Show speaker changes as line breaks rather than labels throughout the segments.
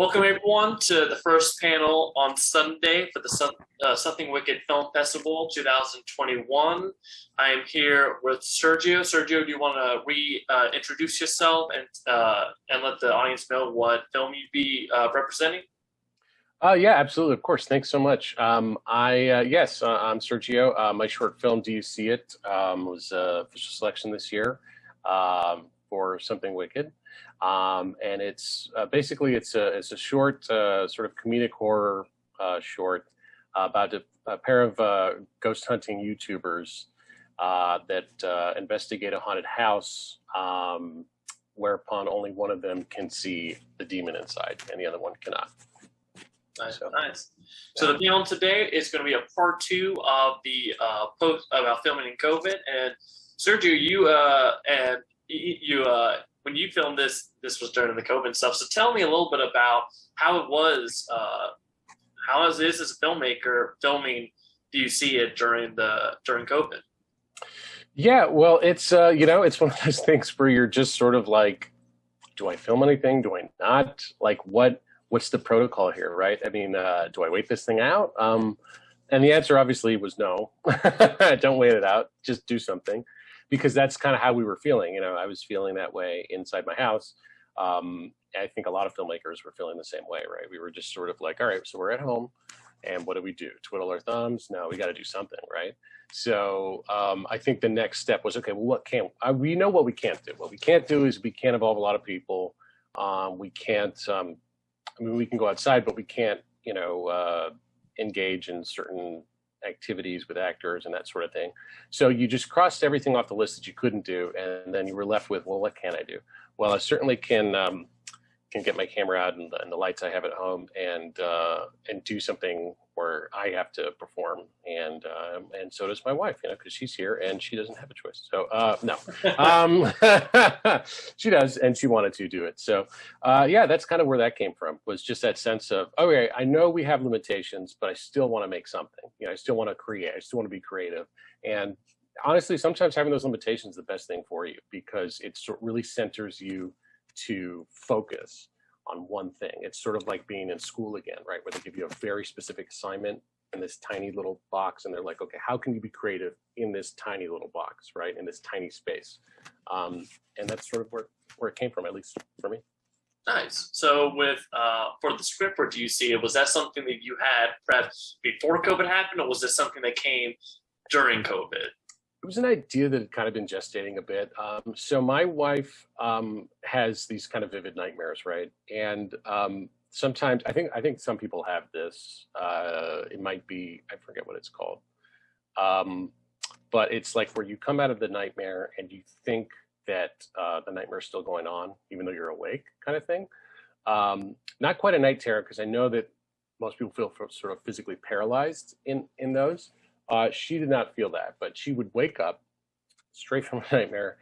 Welcome everyone to the first panel on Sunday for the Something Wicked Film Festival 2021. I am here with Sergio. Sergio, do you want to reintroduce yourself and let the audience know what film you'd be representing?
Yeah, absolutely. Of course. Thanks so much. I'm Sergio. My short film, Do You See It, was official selection this year for Something Wicked. And it's basically it's a short sort of comedic horror short about a pair of ghost hunting YouTubers that investigate a haunted house, whereupon only one of them can see the demon inside and the other one cannot.
Nice. So the panel today is going to be a part 2 of the post about filming in COVID. And Sergio, you when you filmed this was during the COVID stuff. So tell me a little bit about how it was. How is this as a filmmaker filming? Do you see it during COVID?
Yeah, well, it's it's one of those things where you're just sort of like, do I film anything? Do I not? Like, what's the protocol here, right? I mean, do I wait this thing out? And the answer obviously was no. Don't wait it out. Just do something. Because that's kind of how we were feeling. I was feeling that way inside my house. I think a lot of filmmakers were feeling the same way, right? We were just sort of like, all right, so we're at home, and what do we do? Twiddle our thumbs? No, we got to do something, right? So I think the next step was, okay, well, we know what we can't do. What we can't do is we can't involve a lot of people. We can't, we can go outside, but we can't, engage in certain activities with actors and that sort of thing. So you just crossed everything off the list that you couldn't do, and then you were left with, well, what can I do? Well, I certainly can get my camera out and the lights I have at home and do something where I have to perform, and so does my wife, because she's here and she doesn't have a choice. So no, she does, and she wanted to do it. So yeah, that's kind of where that came from, was just that sense of, okay, I know we have limitations, but I still want to make something. I still want to create. I still want to be creative. And honestly, sometimes having those limitations is the best thing for you, because it really centers you to focus on one thing. It's sort of like being in school again, right? Where they give you a very specific assignment in this tiny little box, and they're like, okay, how can you be creative in this tiny little box, right? In this tiny space. And that's sort of where it came from, at least for me.
Nice. So with for the script for Do You See It, was that something that you had perhaps before COVID happened, or was this something that came during COVID?
It was an idea that had kind of been gestating a bit. So my wife has these kind of vivid nightmares, right? And sometimes I think some people have this. It might be, I forget what it's called, but it's like where you come out of the nightmare and you think that the nightmare is still going on, even though you're awake, kind of thing. Not quite a night terror, because I know that most people feel sort of physically paralyzed in those. She did not feel that, but she would wake up straight from a nightmare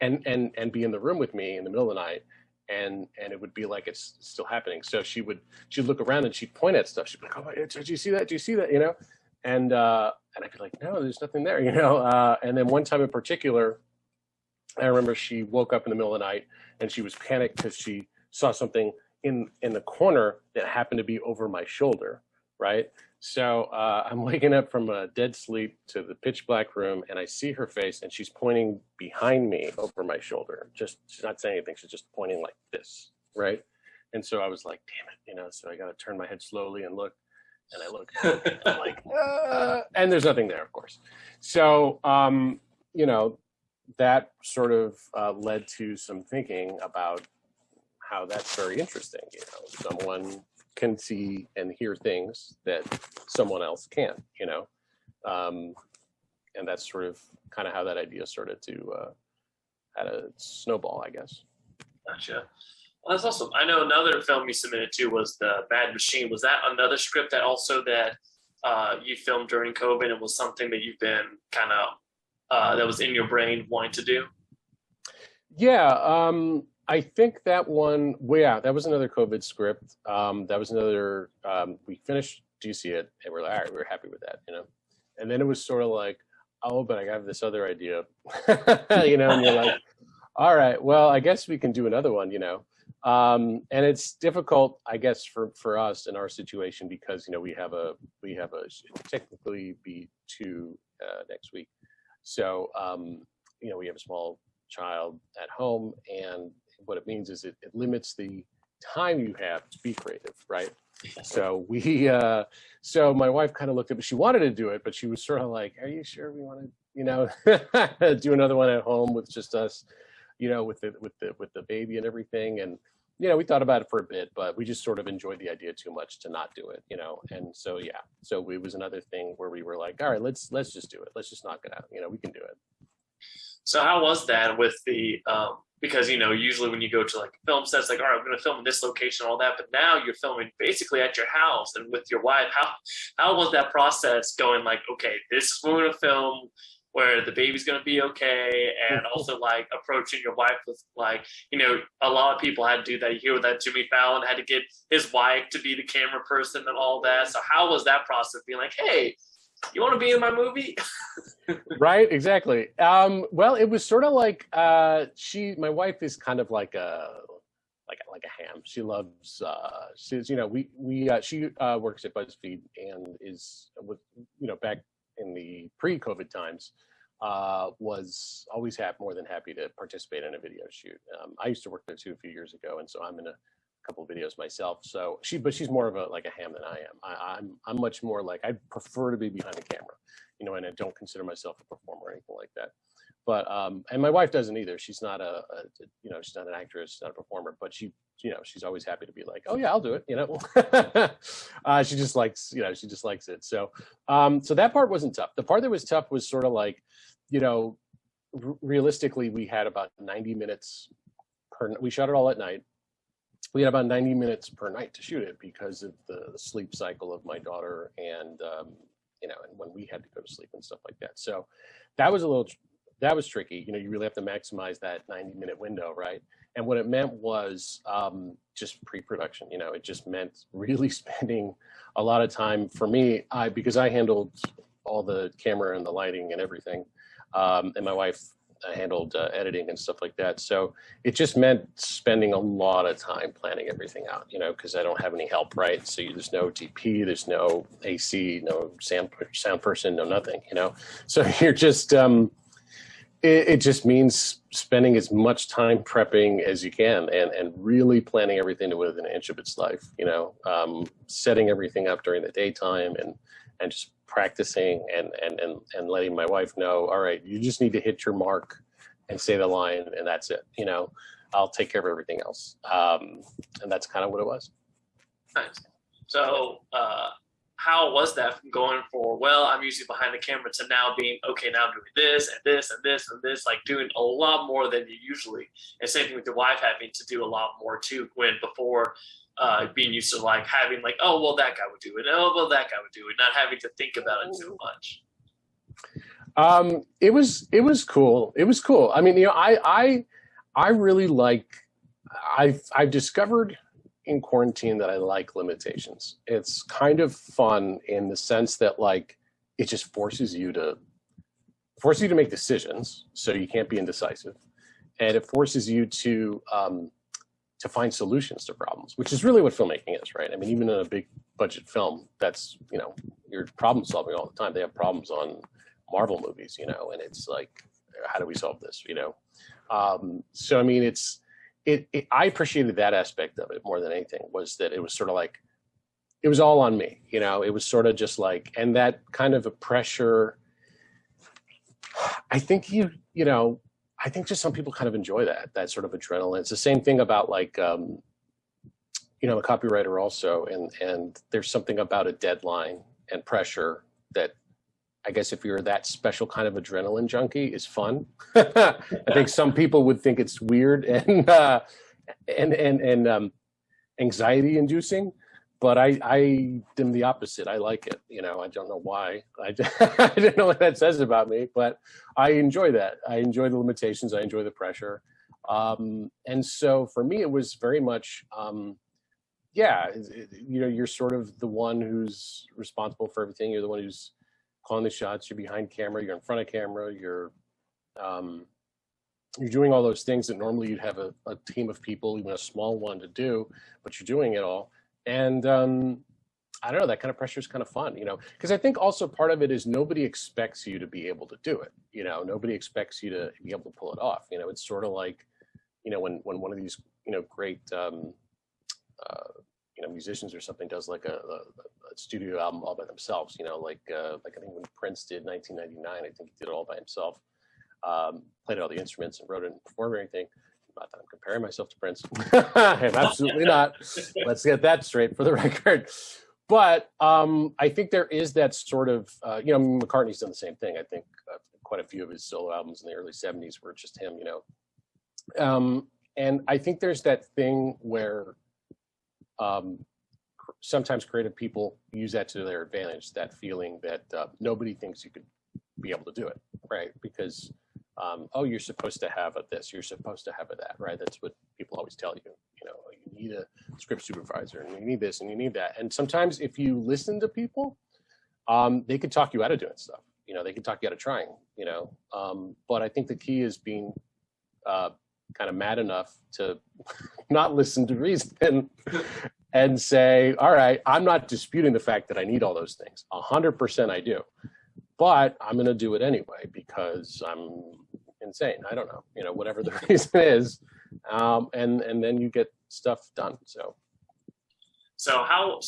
and be in the room with me in the middle of the night, and it would be like it's still happening. So she'd look around and she'd point at stuff. She'd be like, "Oh, did you see that? Do you see that?" And I'd be like, "No, there's nothing there," And then one time in particular, I remember she woke up in the middle of the night and she was panicked because she saw something in the corner that happened to be over my shoulder, right? So I'm waking up from a dead sleep to the pitch black room, and I see her face, and she's pointing behind me over my shoulder. She's not saying anything. She's just pointing like this, right? And so I was like, damn it, So I got to turn my head slowly and look, and I look, and I'm like, and there's nothing there, of course. So that sort of led to some thinking about how that's very interesting. Someone can see and hear things that someone else can't, and that's sort of kind of how that idea started to had a snowball, I guess.
Gotcha. Well, that's awesome. I know another film you submitted to was The Bad Machine. Was that another script that you filmed during COVID, and was something that you've been kind of that was in your brain wanting to do?
Yeah. I think that one, well, yeah, that was another COVID script. That was another, we finished Do You See It? And we're like, all right, we're happy with that, And then it was sort of like, oh, but I have this other idea, and you're like, all right, well, I guess we can do another one, And it's difficult, I guess, for us in our situation because we have a technically be two next week, so we have a small child at home, and what it means is it limits the time you have to be creative, right? So so my wife kind of looked at me. She wanted to do it, but she was sort of like, "Are you sure we want to, do another one at home with just us, with the baby and everything?" And we thought about it for a bit, but we just sort of enjoyed the idea too much to not do it, And so so it was another thing where we were like, "All right, let's just do it. Let's just knock it out. We can do it."
So how was that with the because usually when you go to like a film set, it's like, all right, I'm going to film in this location, all that, but now you're filming basically at your house and with your wife. How was that process going? Like, okay, this is what we're going to film, where the baby's going to be okay, and also like approaching your wife with like, a lot of people had to do that. You hear that Jimmy Fallon had to get his wife to be the camera person and all that. So how was that process being like, hey, you want to be in my movie?
Right, exactly. Well, it was sort of like my wife is kind of like a ham. She loves she works at BuzzFeed and is with back in the pre-COVID times was always more than happy to participate in a video shoot. I used to work there too a few years ago, and so I'm in a couple of videos myself. So she's more of a ham than I am. I'm much more like, I prefer to be behind the camera, and I don't consider myself a performer or anything like that. But and my wife doesn't either. She's not she's not an actress, she's not a performer, but she's always happy to be like, oh yeah, I'll do it. She just likes it. So so that part wasn't tough. The part that was tough was sort of like, realistically, we had about 90 minutes we shot it all at night. We had about 90 minutes per night to shoot it because of the sleep cycle of my daughter and and when we had to go to sleep and stuff like that. So that was tricky. You really have to maximize that 90-minute window, right? And what it meant was just pre-production. It just meant really spending a lot of time for me, because I handled all the camera and the lighting and everything, and my wife handled editing and stuff like that. So it just meant spending a lot of time planning everything out, because I don't have any help, right? So there's no DP, there's no AC, no sound person, no nothing, So you're just, it just means spending as much time prepping as you can and really planning everything to within an inch of its life, setting everything up during the daytime and just practicing and letting my wife know, all right, you just need to hit your mark and say the line, and that's it. I'll take care of everything else. And that's kind of what it was.
Nice. So how was that from going for, well, I'm usually behind the camera, to now being, okay, now I'm doing this and this and this and this, like doing a lot more than you usually, and same thing with your wife having to do a lot more too, when before being used to like having like, oh, well, that guy would do it. Oh, well, that guy would do it. Not having to think about it too much.
It was cool. It was cool. I mean, I really like, I've discovered in quarantine that I like limitations. It's kind of fun in the sense that like, it just forces you to make decisions. So you can't be indecisive, and it forces you to find solutions to problems, which is really what filmmaking is, right? I mean, even in a big budget film, that's, you're problem solving all the time. They have problems on Marvel movies, and it's like, how do we solve this, So, I mean, I appreciated that aspect of it more than anything, was that it was sort of like, it was all on me, it was sort of just like, and that kind of a pressure, I think I think just some people kind of enjoy that sort of adrenaline. It's the same thing about like, I'm a copywriter also, and there's something about a deadline and pressure that I guess if you're that special kind of adrenaline junkie is fun. I think some people would think it's weird and anxiety inducing, but I am the opposite. I like it. I don't know why. I don't know what that says about me, but I enjoy that. I enjoy the limitations. I enjoy the pressure. And so for me, it was very much, you're sort of the one who's responsible for everything. You're the one who's calling the shots. You're behind camera. You're in front of camera. You're, you're doing all those things that normally you'd have a team of people, even a small one, to do, but you're doing it all. And I don't know, that kind of pressure is kind of fun, because I think also part of it is nobody expects you to be able to do it. Nobody expects you to be able to pull it off. It's sort of like, when one of these, great, musicians or something does like a studio album all by themselves, like I think when Prince did 1999, I think he did it all by himself. Played all the instruments and wrote it and performed everything. Not that I'm comparing myself to Prince. I'm absolutely not. Let's get that straight for the record. But I think there is that sort of, McCartney's done the same thing. I think quite a few of his solo albums in the early 70s were just him, and I think there's that thing where sometimes creative people use that to their advantage, that feeling that nobody thinks you could be able to do it, right? Because you're supposed to have this, you're supposed to have that, right? That's what people always tell you. You need a script supervisor, and you need this, and you need that. And sometimes, if you listen to people, they could talk you out of doing stuff. They can talk you out of trying. But I think the key is being kind of mad enough to not listen to reason and say, all right, I'm not disputing the fact that I need all those things. 100% I do. But I'm going to do it anyway because I'm insane. I don't know, whatever the reason is. And then you get stuff done. So
now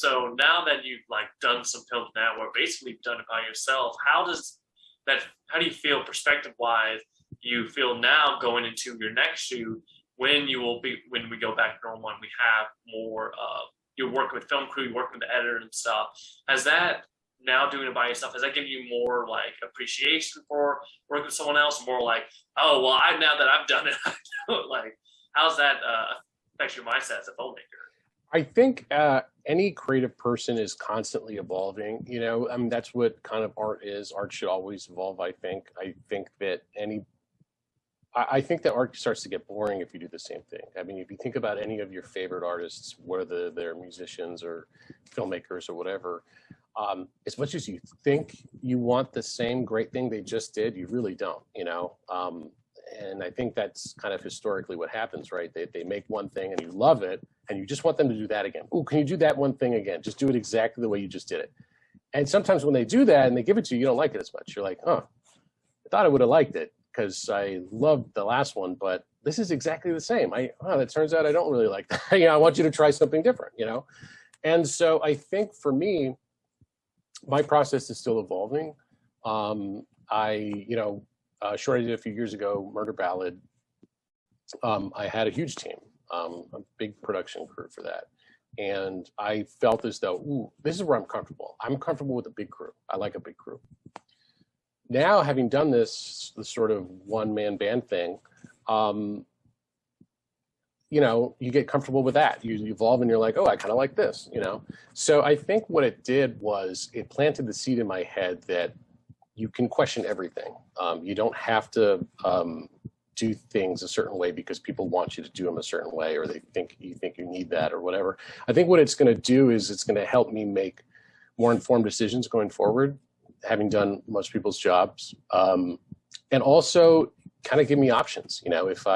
that you've done some films now, or basically done it by yourself, how do you feel perspective wise? You feel now going into your next shoot when we go back to normal and we have more, you're working with film crew, you're working with the editor and stuff. Has that, now doing it by yourself, has that given you more appreciation for working with someone else? More oh, well, now that I've done it, I know it. How's that affect your mindset as a filmmaker?
I think any creative person is constantly evolving. That's what kind of art is. Art should always evolve. I think that art starts to get boring if you do the same thing. If you think about any of your favorite artists, whether they're musicians or filmmakers or whatever, as much as you think you want the same great thing they just did, you really don't, and I think that's kind of historically what happens, right? They make one thing and you love it and you just want them to do that again. Oh, can you do that one thing again? Just do it exactly the way you just did it. And sometimes when they do that and they give it to you, you don't like it as much. You're like, I thought I would have liked it because I loved the last one, but this is exactly the same. It turns out I don't really like that. I want you to try something different, And so I think for me, my process is still evolving. Short I did a few years ago, Murder Ballad. I had a huge team, a big production crew for that. And I felt as though, this is where I'm comfortable. I'm comfortable with a big crew. I like a big crew. Now, having done the sort of one-man band thing, you get comfortable with that. You evolve and you're like, I kind of like this, So I think what it did was it planted the seed in my head that you can question everything. You don't have to do things a certain way because people want you to do them a certain way, or they think you need that or whatever. I think what it's going to do is it's going to help me make more informed decisions going forward, having done most people's jobs, and also kind of give me options. If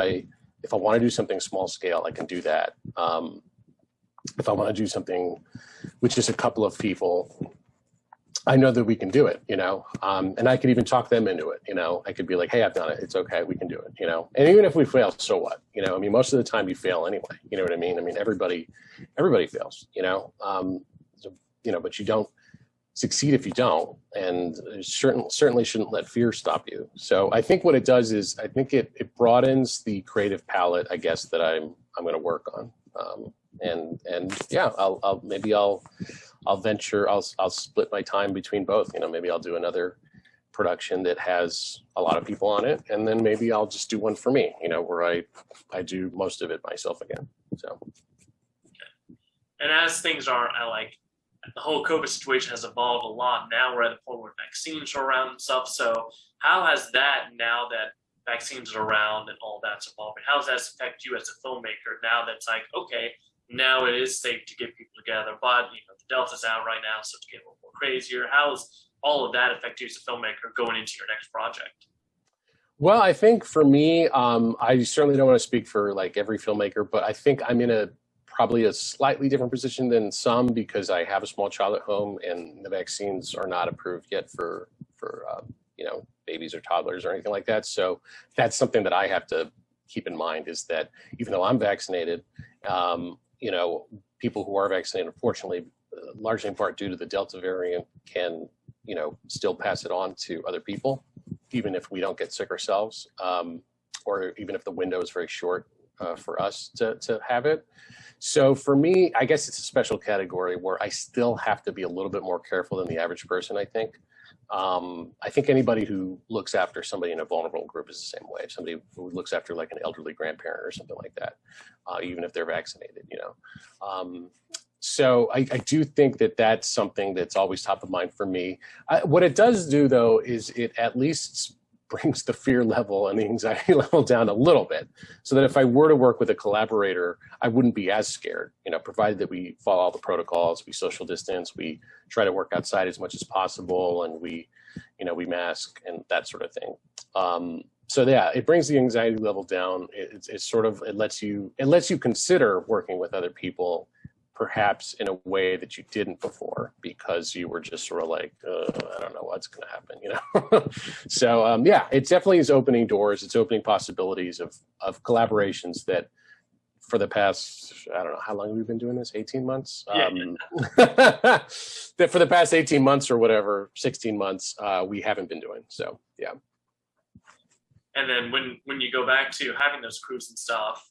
I want to do something small scale, I can do that. If I want to do something with just a couple of people, I know that we can do it, and I could even talk them into it. I could be like, hey, I've done it. It's okay. We can do it, and even if we fail, so what? Most of the time you fail anyway. You know what I mean? Everybody fails, but you don't succeed if you don't, and certainly shouldn't let fear stop you. So I think what it does is I think it broadens the creative palette, I guess, that I'm going to work on. And yeah, I'll venture. I'll split my time between both. Maybe I'll do another production that has a lot of people on it, and then maybe I'll just do one for me. Where I do most of it myself again. So.
Okay. And as things are, the whole COVID situation has evolved a lot. Now we're at the point where vaccines are around and stuff. So how has that, now that vaccines are around and all that's evolving, how does that affect you as a filmmaker now that's okay, now it is safe to get people together, but the Delta's out right now, so it's getting a little more crazier. How does all of that affect you as a filmmaker going into your next project?
Well, I think for me, I certainly don't want to speak for like every filmmaker, but I think I'm in a probably a slightly different position than some because I have a small child at home and the vaccines are not approved yet for you know, babies or toddlers or anything like that. So that's something that I have to keep in mind is that even though I'm vaccinated, you know, people who are vaccinated, unfortunately, largely in part due to the Delta variant, can, you know, still pass it on to other people, even if we don't get sick ourselves, or even if the window is very short for us to have it. So for me, I guess it's a special category where I still have to be a little bit more careful than the average person, I think. I think anybody who looks after somebody in a vulnerable group is the same way. Somebody who looks after like an elderly grandparent or something like that, even if they're vaccinated, you know. So I do think that that's something that's always top of mind for me. What it does do, though, is it at least brings the fear level and the anxiety level down a little bit, so that if I were to work with a collaborator, I wouldn't be as scared, you know, provided that we follow all the protocols, we social distance, we try to work outside as much as possible, and we, you know, we mask and that sort of thing. So yeah, it brings the anxiety level down. It's sort of, it lets you consider working with other people, perhaps in a way that you didn't before, because you were just sort of like, I don't know what's going to happen, you know? So yeah, it definitely is opening doors. It's opening possibilities of collaborations that for the past, I don't know, how long have we been doing this? 18 months?
Yeah.
That for the past 18 months or whatever, 16 months, we haven't been doing. So yeah.
And then when you go back to having those crews and stuff,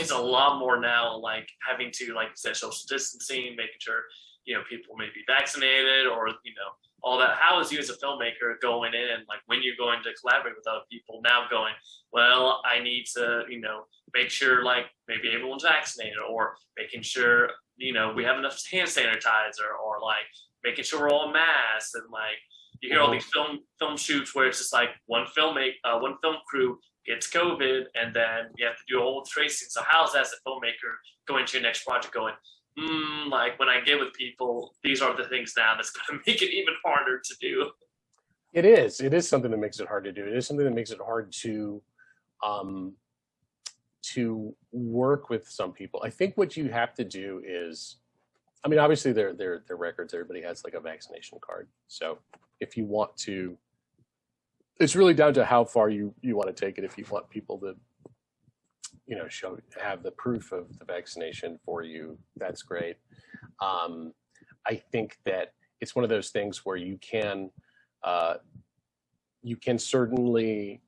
it's a lot more now, like having to, like you said, social distancing, making sure, you know, people may be vaccinated or, you know, all that. How is you as a filmmaker going in, like when you're going to collaborate with other people now going, well, I need to, you know, make sure like maybe everyone's vaccinated, or making sure, you know, we have enough hand sanitizer, or like making sure we're all masked, and like you hear all these film shoots where it's just like one film crew gets COVID, and then you have to do a whole tracing. So how's that as a filmmaker going to your next project going, like when I get with people, these are the things now that's going to make it even harder to do?
It is something that makes it hard to do. It is something that makes it hard to work with some people. I think what you have to do is, I mean, obviously their records, everybody has like a vaccination card. So if you want to, it's really down to how far you want to take it. If you want people to, you know, have the proof of the vaccination for you, that's great. I think that it's one of those things where you can certainly,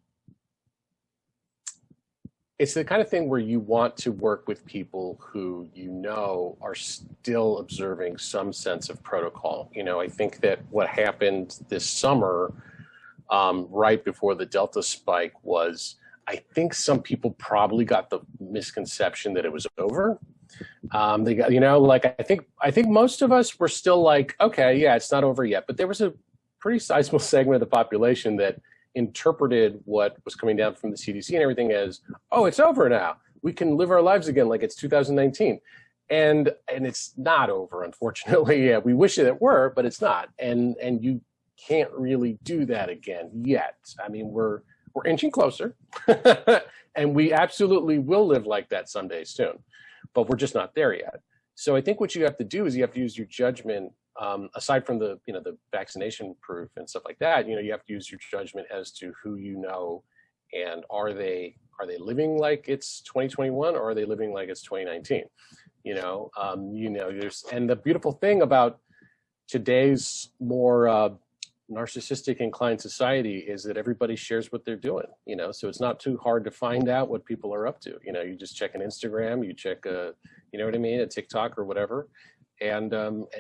it's the kind of thing where you want to work with people who, you know, are still observing some sense of protocol. You know, I think that what happened this summer, right before the Delta spike, was, I think some people probably got the misconception that it was over. They got, you know, like I think most of us were still like, okay, yeah, it's not over yet. But there was a pretty sizable segment of the population that interpreted what was coming down from the CDC and everything as, oh, it's over now. We can live our lives again like it's 2019. And it's not over, unfortunately. Yeah, we wish it were, but it's not. And you can't really do that again yet. I mean, we're inching closer, and we absolutely will live like that someday soon, but we're just not there yet. So I think what you have to do is you have to use your judgment, aside from the, you know, the vaccination proof and stuff like that. You know, you have to use your judgment as to who you know, and are they living like it's 2021, or are they living like it's 2019? You know, and the beautiful thing about today's more narcissistic inclined society is that everybody shares what they're doing, you know, so it's not too hard to find out what people are up to. You know, you just check an Instagram, you check you know what I mean, a TikTok or whatever, and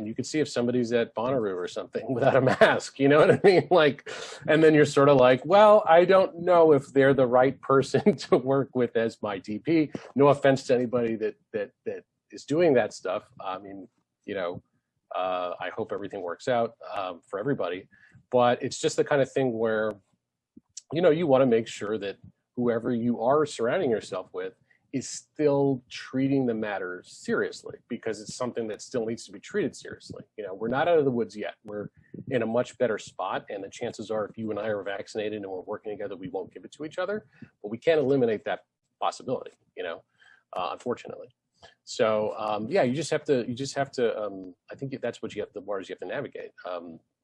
you can see if somebody's at Bonnaroo or something without a mask, you know what I mean? Like, and then you're sort of like, well, I don't know if they're the right person to work with as my DP. No offense to anybody that is doing that stuff. I mean, you know, I hope everything works out for everybody. But it's just the kind of thing where, you know, you want to make sure that whoever you are surrounding yourself with is still treating the matter seriously, because it's something that still needs to be treated seriously. You know, we're not out of the woods yet. We're in a much better spot. And the chances are, if you and I are vaccinated and we're working together, we won't give it to each other. But we can't eliminate that possibility, unfortunately. So yeah, you just have to. I think that's what the waters you have to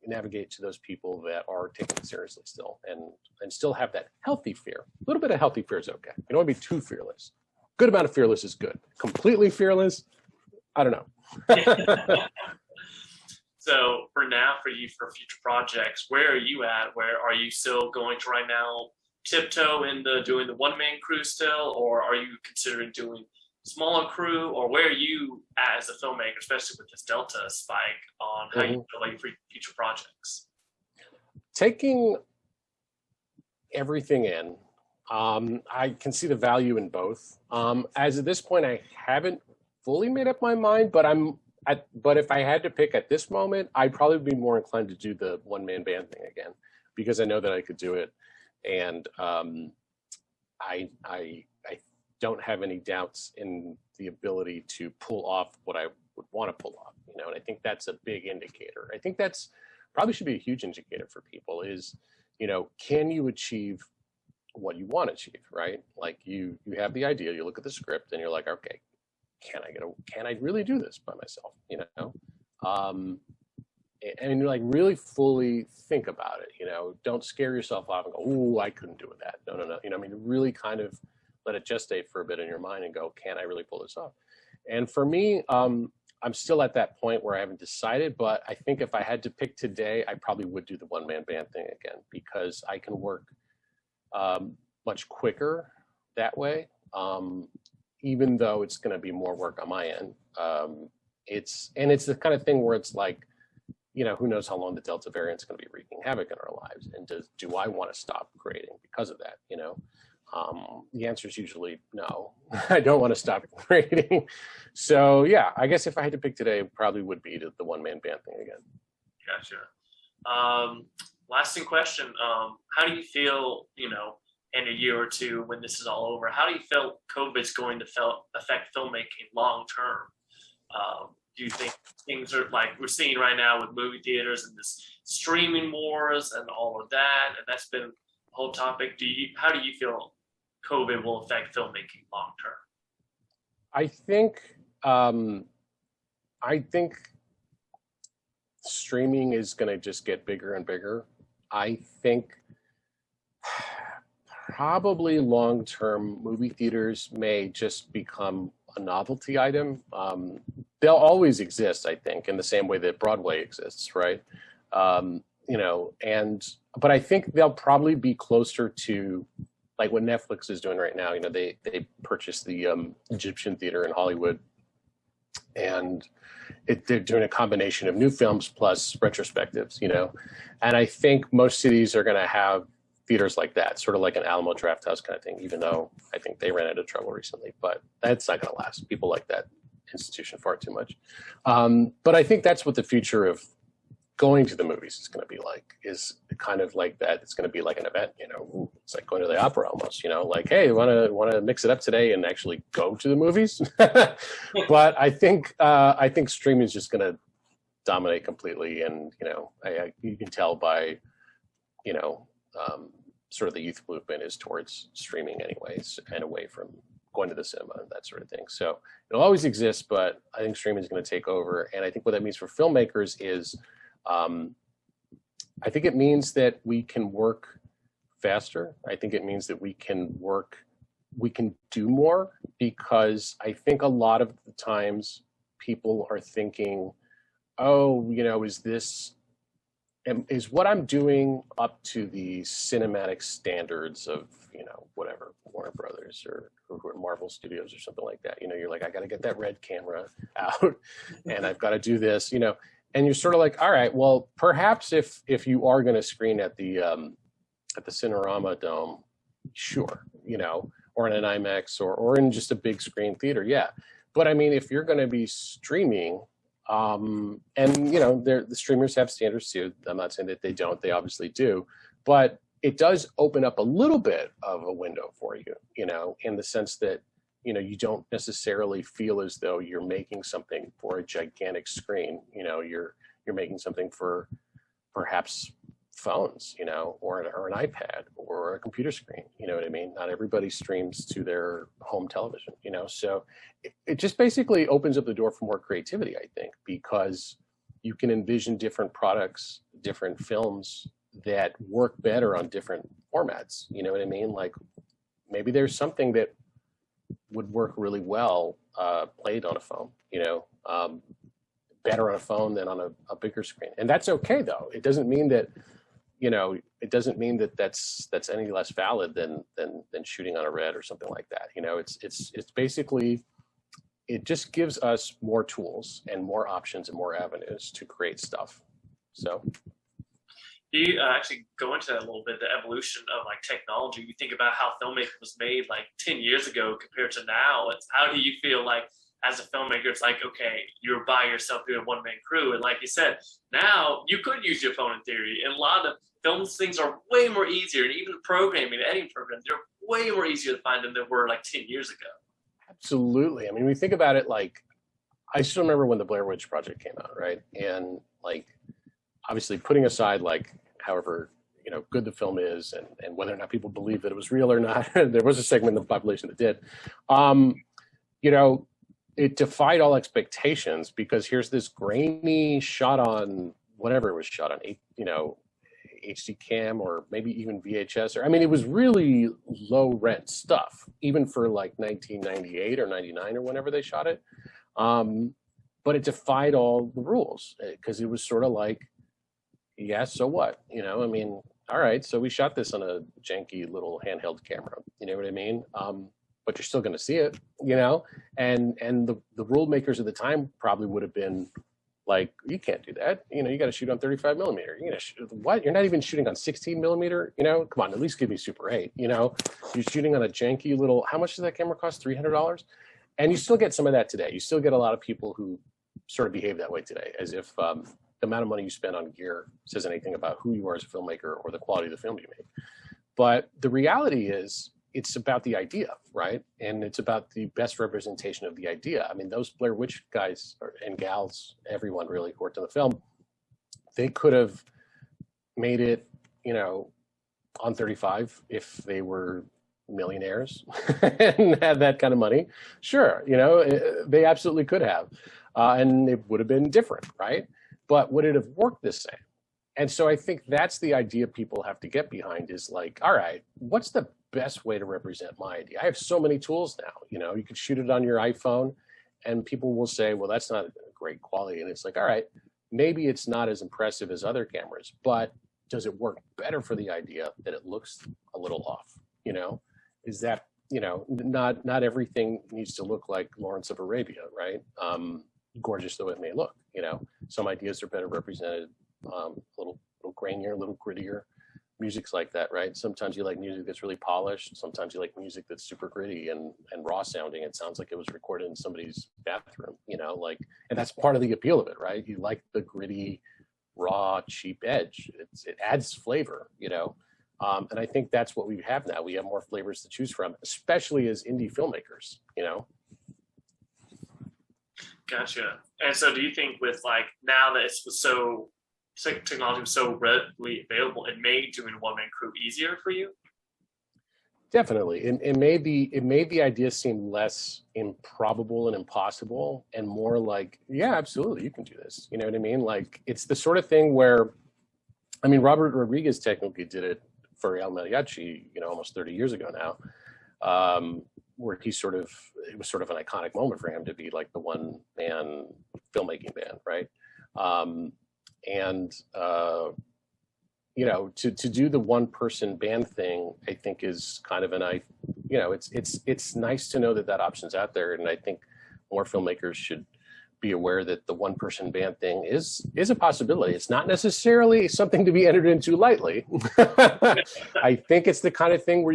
navigate to those people that are taking it seriously still, and still have that healthy fear. A little bit of healthy fear is okay. You don't want to be too fearless. Good amount of fearless is good. Completely fearless, I don't know.
So for now, for future projects, where are you at? Where are you still going to right now tiptoe into doing the one-man crew still, or are you considering doing smaller crew, or where are you at as a filmmaker, especially with this Delta spike, on how you feel like for future projects?
Taking everything in, I can see the value in both. As of this point, I haven't fully made up my mind, but if I had to pick at this moment, I'd probably be more inclined to do the one-man band thing again, because I know that I could do it, and I don't have any doubts in the ability to pull off what I would want to pull off, and I think that's a big indicator. I think that's probably should be a huge indicator for people is, can you achieve what you want to achieve, right? Like you have the idea, you look at the script and you're like, okay, can I really do this by myself? And you like really fully think about it, don't scare yourself off and go, oh, I couldn't do that. No. Really kind of let it gestate for a bit in your mind and go, can I really pull this off? And for me, I'm still at that point where I haven't decided, but I think if I had to pick today, I probably would do the one-man band thing again, because I can work much quicker that way, even though it's going to be more work on my end. It's the kind of thing where it's like, who knows how long the Delta variant is going to be wreaking havoc in our lives, and do I want to stop creating because of that? The answer is usually no. I don't want to stop creating. So yeah, I guess if I had to pick today, it probably would be the one-man band thing again.
Gotcha. Lasting question. How do you feel, in a year or two when this is all over, how do you feel COVID's going to affect filmmaking long term? Do you think things are like we're seeing right now with movie theaters and this streaming wars and all of that, and that's been a whole topic. How do you feel COVID will affect filmmaking long term?
I think streaming is going to just get bigger and bigger. I think probably long-term movie theaters may just become a novelty item. They'll always exist, I think, in the same way that Broadway exists, right? But I think they'll probably be closer to like what Netflix is doing right now. They purchased the Egyptian Theater in Hollywood, and they're doing a combination of new films plus retrospectives, and I think most cities are going to have theaters like that, sort of like an Alamo Drafthouse kind of thing, even though I think they ran into trouble recently, but that's not going to last. People like that institution far too much. But I think that's what the future of going to the movies is going to be like, is kind of like that. It's going to be like an event, it's like going to the opera almost, like, hey, want to mix it up today and actually go to the movies. But I think streaming is just going to dominate completely. And, you can tell by, sort of the youth movement is towards streaming anyways, and away from going to the cinema and that sort of thing. So it'll always exist, but I think streaming is going to take over. And I think what that means for filmmakers is, I think it means that we can work faster. I think it means that we can do more, because I think a lot of the times people are thinking, oh, is what I'm doing up to the cinematic standards of, whatever, Warner Brothers or Marvel Studios or something like that. You're like, I got to get that red camera out and I've got to do this, and you're sort of like, all right, well, perhaps if you are going to screen at the Cinerama Dome, sure, or in an IMAX or in just a big screen theater. Yeah. But I mean, if you're going to be streaming, and the streamers have standards too. I'm not saying that they don't, they obviously do, but it does open up a little bit of a window for you, in the sense that, you don't necessarily feel as though you're making something for a gigantic screen. You're making something for perhaps phones, you know, or an iPad or a computer screen, you know what I mean? Not everybody streams to their home television, you know, so it just basically opens up the door for more creativity, I think, because you can envision different products, different films that work better on different formats, you know what I mean? Like maybe there's something that would work really well played on a phone, you know, better on a phone than on a bigger screen. And that's okay though. It doesn't mean that, you know, it doesn't mean that that's any less valid than shooting on a red or something like that. You know, it's basically, it just gives us more tools and more options and more avenues to create stuff. So
you actually go into that a little bit, the evolution of like technology. You think about how filmmaking was made like 10 years ago compared to now. It's how do you feel like as a filmmaker, it's like, okay, you're by yourself, you're a one-man crew. And like you said, now you could use your phone in theory. And a lot of films, things are way more easier. And even programming, editing programs, they're way more easier to find than they were like 10 years ago.
Absolutely. I mean, we think about it like, I still remember when the Blair Witch Project came out, right? And like, obviously putting aside like, however, you know, good the film is and whether or not people believe that it was real or not, there was a segment of the population that did, you know, it defied all expectations because here's this grainy shot on whatever it was shot on, you know, HD cam or maybe even VHS, or I mean, it was really low rent stuff, even for like 1998 or 99 or whenever they shot it. But it defied all the rules because it was sort of like, yeah, so what? You know, I mean, all right, so we shot this on a janky little handheld camera. You know what I mean? But you're still going to see it, you know? And the rule makers at the time probably would have been like, you can't do that. You know, you got to shoot on 35 millimeter. You're going to shoot, what? You're not even shooting on 16 millimeter? You know, come on, at least give me Super 8, you know? You're shooting on a janky little, how much does that camera cost? $300? And you still get some of that today. You still get a lot of people who sort of behave that way today, as if the amount of money you spend on gear says anything about who you are as a filmmaker or the quality of the film you make. But the reality is, it's about the idea, right? And it's about the best representation of the idea. I mean, those Blair Witch guys and gals, everyone really who worked on the film, they could have made it, you know, on 35 if they were millionaires and had that kind of money. Sure, you know, they absolutely could have. And it would have been different, right? But would it have worked the same? And so I think that's the idea people have to get behind is like, all right, what's the best way to represent my idea? I have so many tools now, you know, you can shoot it on your iPhone and people will say, well, that's not great quality. And it's like, all right, maybe it's not as impressive as other cameras, but does it work better for the idea that it looks a little off? You know, is that, you know, not everything needs to look like Lawrence of Arabia, right? Gorgeous though it may look, you know, some ideas are better represented, a little grainier, a little grittier. Music's like that, right? Sometimes you like music that's really polished. Sometimes you like music that's super gritty and raw sounding. It sounds like it was recorded in somebody's bathroom, you know, like, and that's part of the appeal of it, right? You like the gritty, raw, cheap edge. It adds flavor, you know? And I think that's what we have now. We have more flavors to choose from, especially as indie filmmakers, you know?
Gotcha. And so do you think with like, now that it's so technology was so readily available, it made doing a one-man crew easier for you?
Definitely. It made the idea seem less improbable and impossible and more like, yeah, absolutely, you can do this. You know what I mean? Like, it's the sort of thing where, I mean, Robert Rodriguez technically did it for El Mariachi, you know, almost 30 years ago now, where it was sort of an iconic moment for him to be like the one-man filmmaking band, right? You know, to do the one-person band thing, I think is kind of you know, it's nice to know that option's out there, and I think more filmmakers should be aware that the one-person band thing is a possibility. It's not necessarily something to be entered into lightly. I think it's the kind of thing where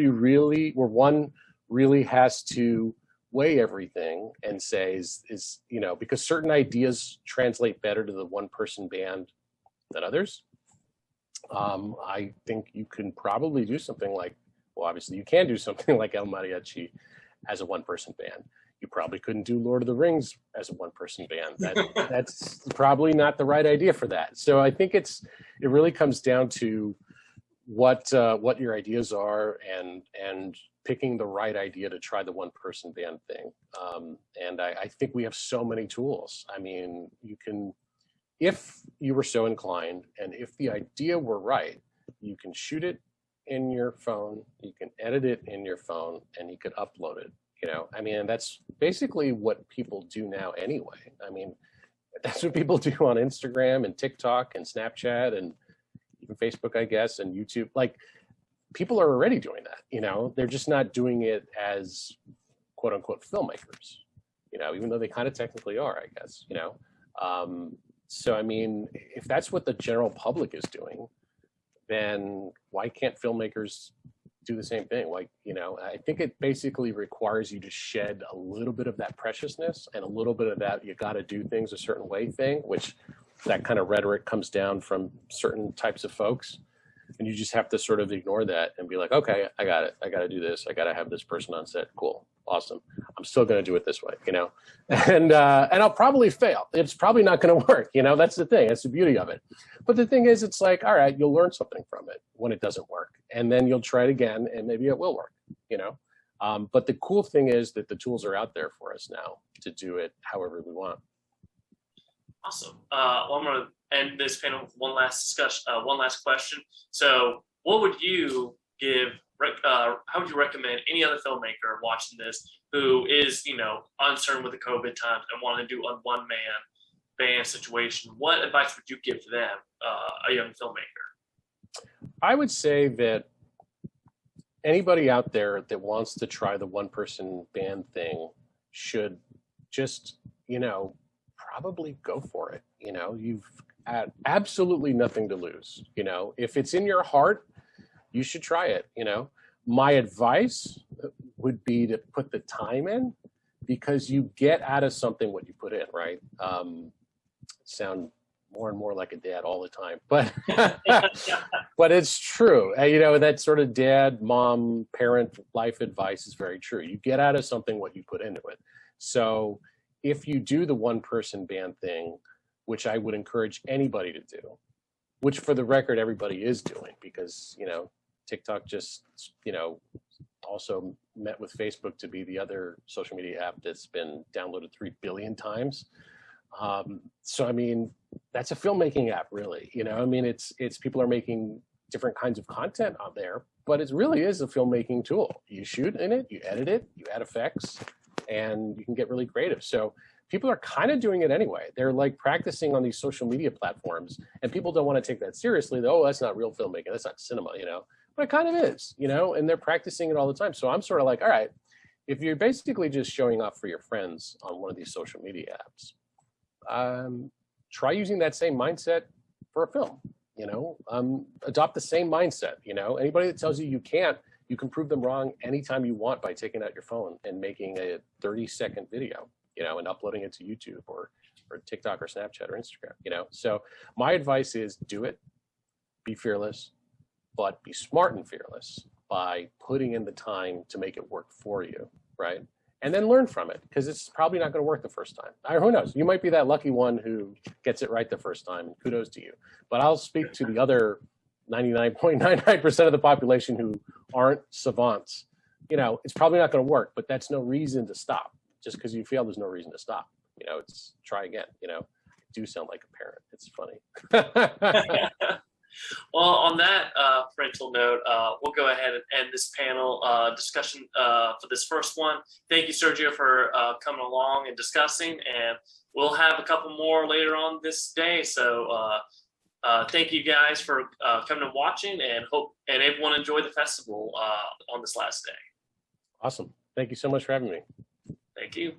one really has to weigh everything and say is you know, because certain ideas translate better to the one-person band than others. I think you can probably do something like, well, obviously you can do something like El Mariachi as a one-person band. You probably couldn't do Lord of the Rings as a one-person band. That's probably not the right idea for that. So I think it really comes down to what your ideas are and picking the right idea to try the one-person band thing. And I think we have so many tools. I mean, you can, if you were so inclined, and if the idea were right, you can shoot it in your phone, you can edit it in your phone, and you could upload it. I mean, that's basically what people do now anyway. I mean, that's what people do on Instagram and TikTok and Snapchat and even Facebook, I guess, and YouTube. Like, people are already doing that, they're just not doing it as quote unquote filmmakers, even though they kind of technically are, I guess, So, I mean, if that's what the general public is doing, then why can't filmmakers do the same thing? Like, I think it basically requires you to shed a little bit of that preciousness and a little bit of that you got to do things a certain way thing, which that kind of rhetoric comes down from certain types of folks. And you just have to sort of ignore that and be like, okay, I got it. I got to do this. I got to have this person on set. Cool. Awesome. I'm still going to do it this way, and I'll probably fail. It's probably not going to work. That's the thing. That's the beauty of it. But the thing is, it's like, all right, you'll learn something from it when it doesn't work. And then you'll try it again and maybe it will work, But the cool thing is that the tools are out there for us now to do it however we want.
Awesome. Well, I'm going to end this panel with one last question. So what would you give, how would you recommend any other filmmaker watching this who is, uncertain with the COVID times and want to do a one-man band situation? What advice would you give to them, a young filmmaker?
I would say that anybody out there that wants to try the one-person band thing should just, probably go for it. You've had absolutely nothing to lose. If it's in your heart, you should try it. My advice would be to put the time in, because you get out of something what you put in, right? Sound more and more like a dad all the time, but but it's true. That sort of dad, mom, parent life advice is very true. You get out of something what you put into it. So if you do the one-person band thing, which I would encourage anybody to do, which for the record everybody is doing, because TikTok just also met with Facebook to be the other social media app that's been downloaded 3 billion times. So I mean, that's a filmmaking app, really. I mean, it's people are making different kinds of content on there, but it really is a filmmaking tool. You shoot in it, you edit it, you add effects, and you can get really creative. So people are kind of doing it anyway. They're like practicing on these social media platforms, and people don't want to take that seriously. Oh, that's not real filmmaking. That's not cinema, but it kind of is, and they're practicing it all the time. So I'm sort of like, all right, if you're basically just showing off for your friends on one of these social media apps, try using that same mindset for a film. Adopt the same mindset. Anybody that tells you you can't, you can prove them wrong anytime you want by taking out your phone and making a 30-second video, and uploading it to YouTube or TikTok or Snapchat or Instagram. So my advice is do it, be fearless, but be smart and fearless by putting in the time to make it work for you, right? And then learn from it, because it's probably not going to work the first time. Who knows? You might be that lucky one who gets it right the first time, and kudos to you. But I'll speak to the other 99.99% of the population who aren't savants. It's probably not going to work, but that's no reason to stop. Just because you fail, there's no reason to stop. It's try again. I do sound like a parent. It's funny.
Well, on that parental note, we'll go ahead and end this panel discussion for this first one. Thank you, Sergio, for coming along and discussing, and we'll have a couple more later on this day. So thank you guys for coming and watching, and hope and everyone enjoy the festival on this last day.
Awesome. Thank you so much for having me.
Thank you.